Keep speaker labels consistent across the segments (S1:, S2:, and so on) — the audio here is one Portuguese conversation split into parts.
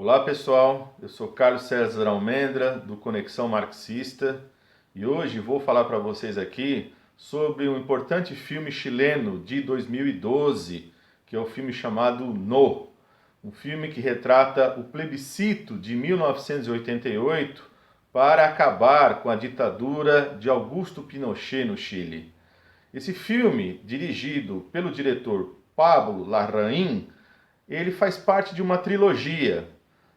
S1: Olá pessoal, eu sou Carlos César Almendra do Conexão Marxista e hoje vou falar para vocês aqui sobre um importante filme chileno de 2012, que é o filme chamado No, um filme que retrata o plebiscito de 1988 para acabar com a ditadura de Augusto Pinochet no Chile. Esse filme, dirigido pelo diretor Pablo Larraín, ele faz parte de uma trilogia.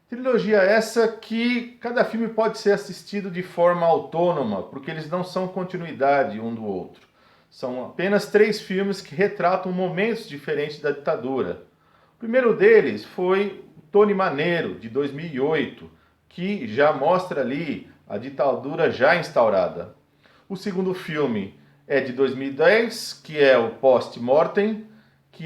S1: Trilogia essa que cada filme pode ser assistido de forma autônoma, porque eles não são continuidade um do outro. São apenas 3 filmes que retratam momentos diferentes da ditadura. O primeiro deles foi Tony Manero, de 2008, que já mostra ali a ditadura já instaurada. O segundo filme é de 2010, que é o Post-Mortem, que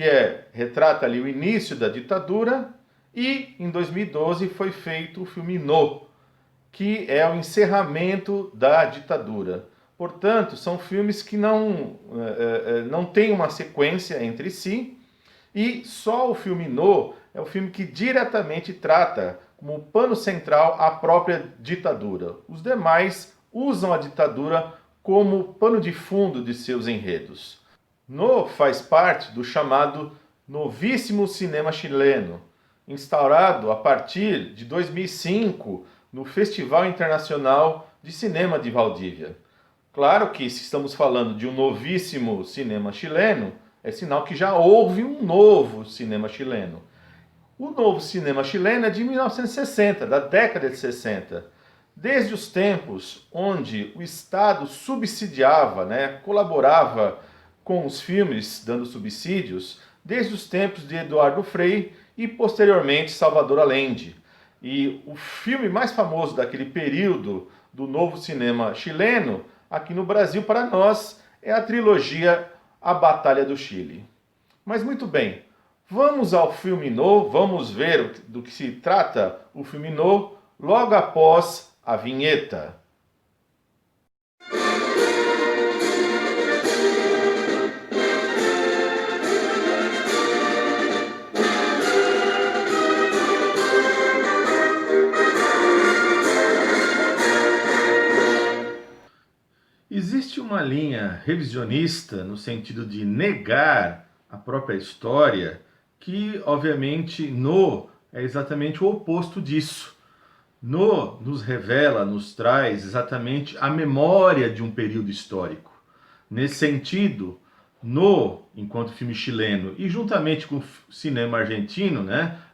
S1: retrata ali o início da ditadura. E em 2012 foi feito o filme No, que é o encerramento da ditadura. Portanto, são filmes que não têm uma sequência entre si, e só o filme No é o filme que diretamente trata como pano central a própria ditadura. Os demais usam a ditadura como pano de fundo de seus enredos. No faz parte do chamado novíssimo cinema chileno, instaurado a partir de 2005 no Festival Internacional de Cinema de Valdívia. Claro que se estamos falando de um novíssimo cinema chileno, é sinal que já houve um novo cinema chileno. O novo cinema chileno é de 1960, da década de 60. Desde os tempos onde o Estado subsidiava, colaborava com os filmes, dando subsídios, desde os tempos de Eduardo Frei e posteriormente Salvador Allende. E o filme mais famoso daquele período do novo cinema chileno, aqui no Brasil para nós, é a trilogia A Batalha do Chile. Mas muito bem, vamos ao filme No, vamos ver do que se trata o filme No logo após a vinheta. Existe uma linha revisionista no sentido de negar a própria história, que obviamente No é exatamente o oposto disso. No nos revela, nos traz exatamente a memória de um período histórico. Nesse sentido, No, enquanto filme chileno, e juntamente com o cinema argentino,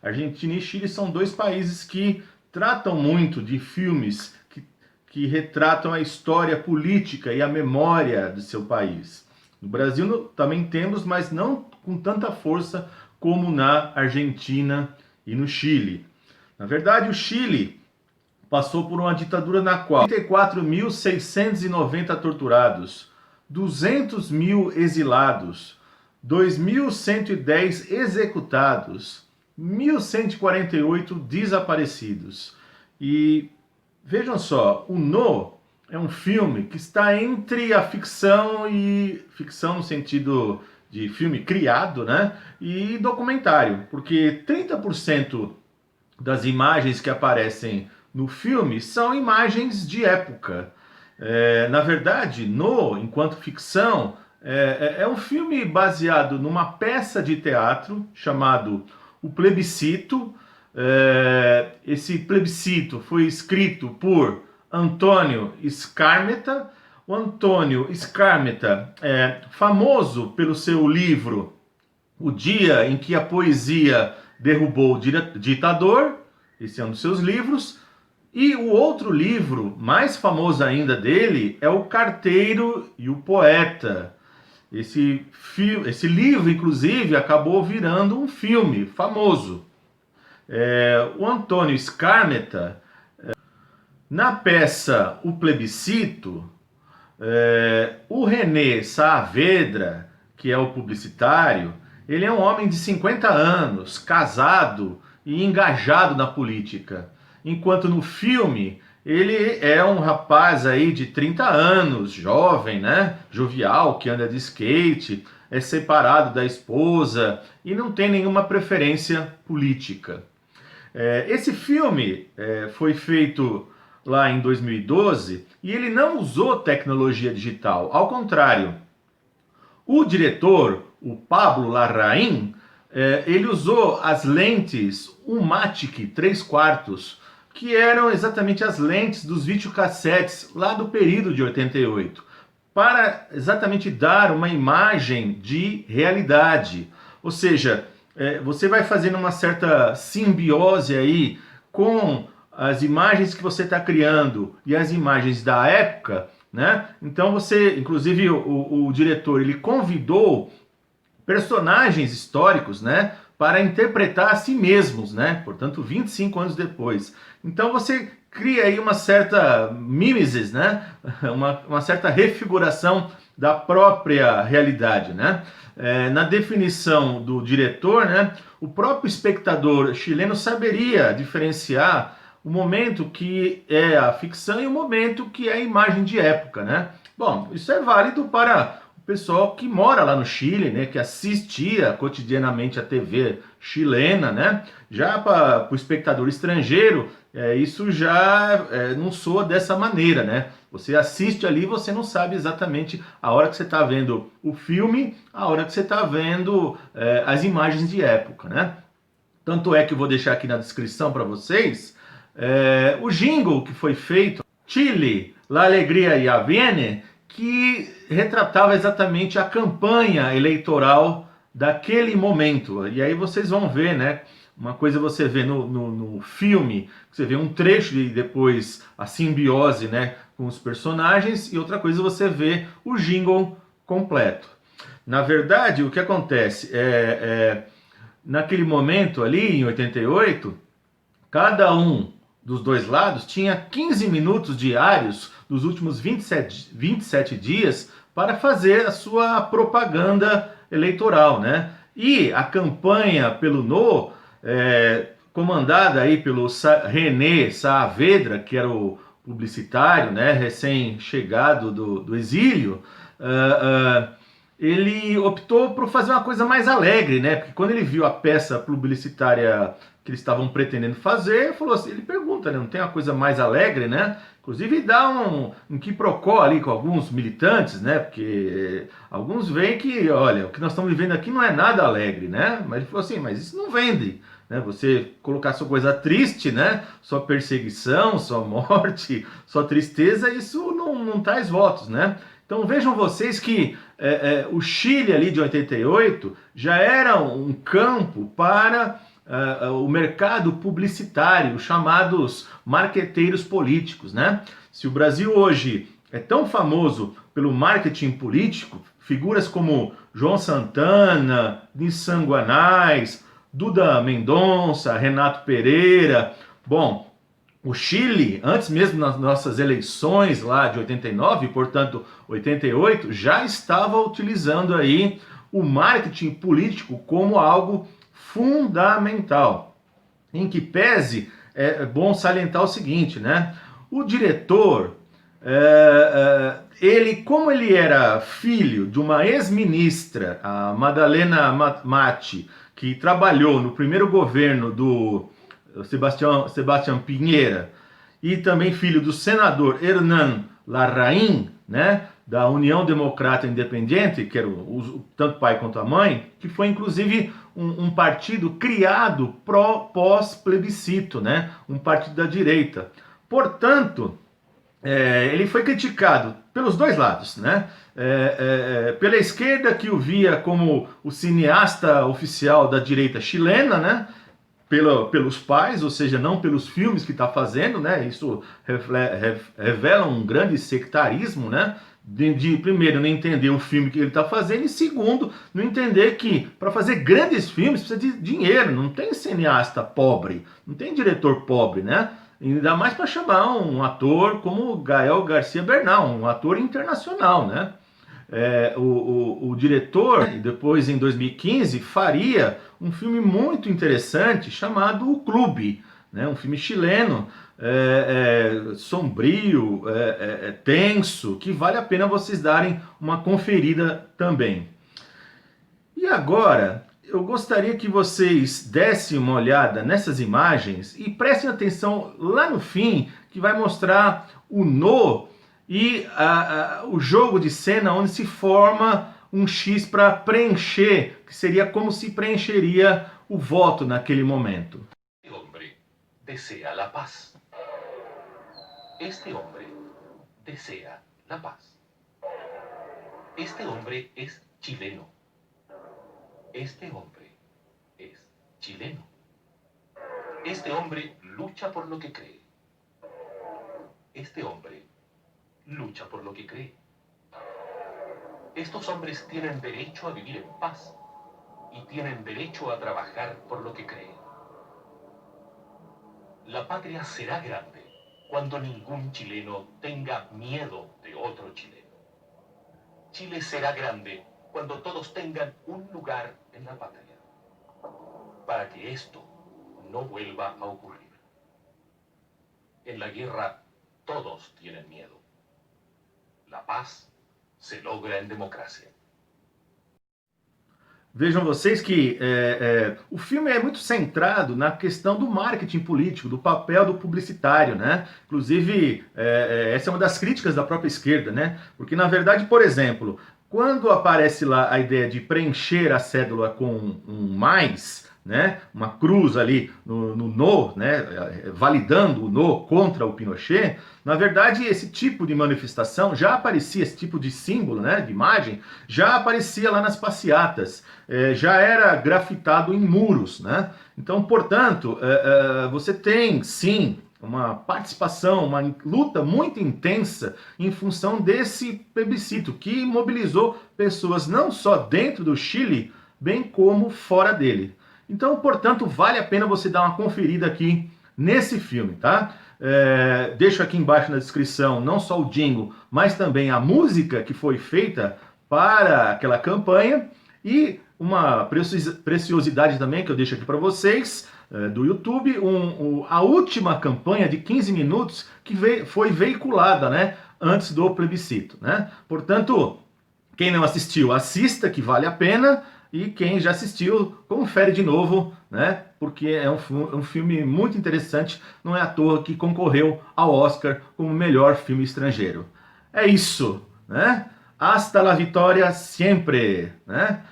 S1: Argentina e Chile são 2 países que tratam muito de filmes que retratam a história política e a memória do seu país. No Brasil também temos, mas não com tanta força como na Argentina e no Chile. Na verdade, o Chile passou por uma ditadura na qual 34.690 torturados, 200 mil exilados, 2.110 executados, 1.148 desaparecidos. E vejam só, o No é um filme que está entre a ficção no sentido de filme criado, e documentário, porque 30% das imagens que aparecem no filme são imagens de época. Na verdade, No, enquanto ficção, é um filme baseado numa peça de teatro chamado O Plebiscito. Esse plebiscito foi escrito por Antônio Skármeta. O Antônio Skármeta é famoso pelo seu livro O Dia em que a Poesia Derrubou o Ditador. Esse é um dos seus livros. E o outro livro, mais famoso ainda dele, é O Carteiro e o Poeta. Esse livro, inclusive, acabou virando um filme famoso. O Antônio Skármeta, na peça O Plebiscito, o René Saavedra, que é o publicitário, ele é um homem de 50 anos, casado e engajado na política. Enquanto no filme ele é um rapaz aí de 30 anos, jovem, jovial, que anda de skate, é separado da esposa e não tem nenhuma preferência política. Esse filme foi feito lá em 2012 e ele não usou tecnologia digital, ao contrário. O diretor, o Pablo Larraín, ele usou as lentes Umatic 3/4, que eram exatamente as lentes dos videocassetes lá do período de 88, para exatamente dar uma imagem de realidade. Ou seja, você vai fazendo uma certa simbiose aí com as imagens que você está criando e as imagens da época, né? Então você, inclusive o diretor, ele convidou personagens históricos, né, para interpretar a si mesmos, né? Portanto, 25 anos depois. Então você cria aí uma certa mimesis, né? Uma certa refiguração da própria realidade, né? Na definição do diretor, né, o próprio espectador chileno saberia diferenciar o momento que é a ficção e o momento que é a imagem de época, né? Bom, isso é válido para o pessoal que mora lá no Chile, né, que assistia cotidianamente a TV chilena, né? Já para o espectador estrangeiro, isso já não soa dessa maneira, né? Você assiste ali, você não sabe exatamente a hora que você está vendo o filme, a hora que você está vendo as imagens de época, né? Tanto é que eu vou deixar aqui na descrição para vocês o jingle que foi feito, Chile, La Alegria Ya Viene, que retratava exatamente a campanha eleitoral daquele momento. E aí vocês vão ver, né? Uma coisa você vê no filme, você vê um trecho e depois a simbiose, né, com os personagens, e outra coisa você vê o jingle completo. Na verdade, o que acontece naquele momento ali, em 88, cada um dos dois lados tinha 15 minutos diários dos últimos 27 dias para fazer a sua propaganda eleitoral, né? E a campanha pelo No, comandada aí pelo René Saavedra, que era o publicitário, né, recém-chegado do exílio, ele optou por fazer uma coisa mais alegre, né? Porque quando ele viu a peça publicitária que eles estavam pretendendo fazer, falou assim, ele pergunta, né? Não tem uma coisa mais alegre, né? Inclusive dá um quiprocó ali com alguns militantes, né? Porque alguns veem que, olha, o que nós estamos vivendo aqui não é nada alegre, né? Mas ele falou assim, mas isso não vende, né? Você colocar sua coisa triste, né? Sua perseguição, sua morte, sua tristeza, isso não traz votos, né? Então vejam vocês que o Chile ali de 88 já era um campo para o mercado publicitário, os chamados marqueteiros políticos, né? Se o Brasil hoje é tão famoso pelo marketing político, figuras como João Santana, Nissan Guanais, Duda Mendonça, Renato Pereira, bom, o Chile, antes mesmo das nossas eleições lá de 89, portanto 88, já estava utilizando aí o marketing político como algo fundamental. Em que pese, é bom salientar o seguinte, né? O diretor, como ele era filho de uma ex-ministra, a Madalena Matti, que trabalhou no primeiro governo do Sebastián Piñera, e também filho do senador Hernán Larraín, né, da União Democrata Independiente, que era tanto o pai quanto a mãe, que foi inclusive um partido criado pós-plebiscito, né, um partido da direita. Portanto, ele foi criticado pelos dois lados, né? Pela esquerda, que o via como o cineasta oficial da direita chilena, né? Pelos pais, ou seja, não pelos filmes que está fazendo, né? Isso revela um grande sectarismo, né? De primeiro, não entender o filme que ele está fazendo, e segundo, não entender que para fazer grandes filmes precisa de dinheiro, não tem cineasta pobre, não tem diretor pobre, né? Ainda mais para chamar um ator como Gael Garcia Bernal, um ator internacional, né? O diretor, depois em 2015, faria um filme muito interessante chamado O Clube, né? Um filme chileno, sombrio, tenso, que vale a pena vocês darem uma conferida também. E agora, eu gostaria que vocês dessem uma olhada nessas imagens e prestem atenção lá no fim, que vai mostrar o No e o jogo de cena onde se forma um X para preencher, que seria como se preencheria o voto naquele momento.
S2: Este hombre desea la paz. Este hombre desea la paz. Este hombre es chileno. Este hombre es chileno. Este hombre lucha por lo que cree. Este hombre lucha por lo que cree. Estos hombres tienen derecho a vivir en paz y tienen derecho a trabajar por lo que creen. La patria será grande cuando ningún chileno tenga miedo de otro chileno. Chile será grande cuando todos tengan un lugar en la patria, para que esto no vuelva a ocurrir. En la guerra todos tienen miedo. La paz se logra en democracia.
S1: Vejam vocês que o filme é muito centrado na questão do marketing político, do papel do publicitário, né? Inclusive, essa é uma das críticas da própria esquerda, né? Porque, na verdade, por exemplo, quando aparece lá a ideia de preencher a cédula com um mais, né? Uma cruz ali no No, né? Validando o No contra o Pinochet, na verdade, esse tipo de manifestação já aparecia, esse tipo de símbolo, né, de imagem, já aparecia lá nas passeatas, já era grafitado em muros, né? Então, portanto, você tem, sim, uma participação, uma luta muito intensa em função desse plebiscito, que mobilizou pessoas não só dentro do Chile, bem como fora dele. Então, portanto, vale a pena você dar uma conferida aqui nesse filme, tá? Deixo aqui embaixo na descrição não só o jingle, mas também a música que foi feita para aquela campanha e uma preciosidade também que eu deixo aqui para vocês do YouTube, a última campanha de 15 minutos que foi veiculada, né, antes do plebiscito, né? Portanto, quem não assistiu, assista, que vale a pena. E quem já assistiu, confere de novo, né? Porque é um filme muito interessante, não é à toa que concorreu ao Oscar como melhor filme estrangeiro. É isso, né? Hasta la vitória siempre, né?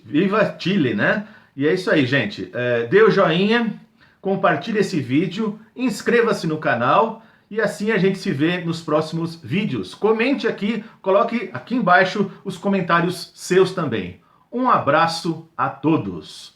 S1: Viva Chile, né? E é isso aí, gente. Dê o joinha, compartilhe esse vídeo, inscreva-se no canal e assim a gente se vê nos próximos vídeos. Comente aqui, coloque aqui embaixo os comentários seus também. Um abraço a todos!